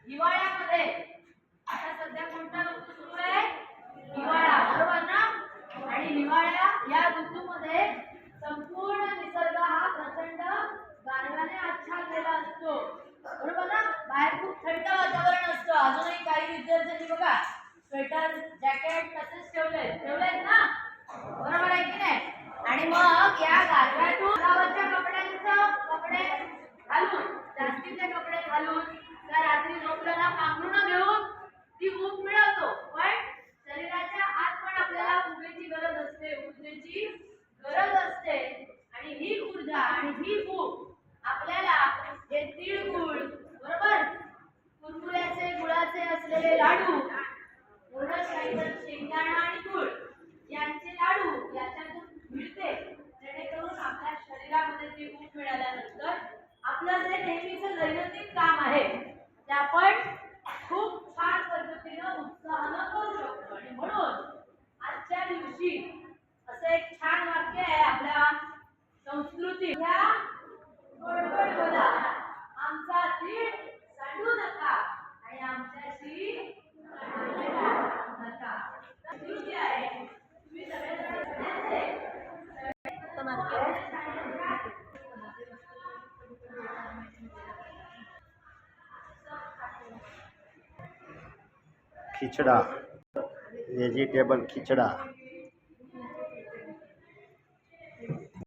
हिवाळ्यामध्ये आता सध्या कोणता ऋतू सुरू आहे? हिवाळा, बरोबर ना? आणि हिवाळ्या या ऋतूमध्ये संपूर्ण निसर्ग हा प्रचंड गारव्याने आच्छादलेला असतो, बरोबर ना? बाहेर खूप थंड वातावरण असतं. अजूनही काही विद्यार्थ्यांनी बघा स्वेटर जॅकेट तसेच ठेवलेत ना, बरोबर आहे की नाही? आणि मग या गारव्यातून कपडे घालून, जास्तीचे कपडे घालून त्या रात्री झोपताना पांघरुणं घेऊन ती ऊब मिळवतो. पण शरीराच्या आत पण आपल्याला ऊर्जेची गरज असते आणि ही ऊर्जा आणि ही ऊब आपल्याला हे तिळगुळ, बरोबर, कुरमुऱ्याचे गुळाचे असलेले लाडू, एवढंच काही तर शेंगदाणा आणि गुळ यांचे लाडू याच्यातून मिळते, जेणेकरून आपल्या शरीरामध्ये ती ऊब मिळाल्यानंतर आपलं जे नेहमीचं दैनंदिन काम आहे ते आपण खूप छान पद्धतीनं उत्साहानं करू शकतो. आणि म्हणून आजच्या दिवशी असं एक छान वाक्य आहे आपल्या संस्कृती, ह्या गोड बोला, आमचा तीळ सांडू नका आणि आमच्याशी नका. संस्कृती आहे. तुम्ही खिचड़ा, वेजिटेबल खिचड़ा।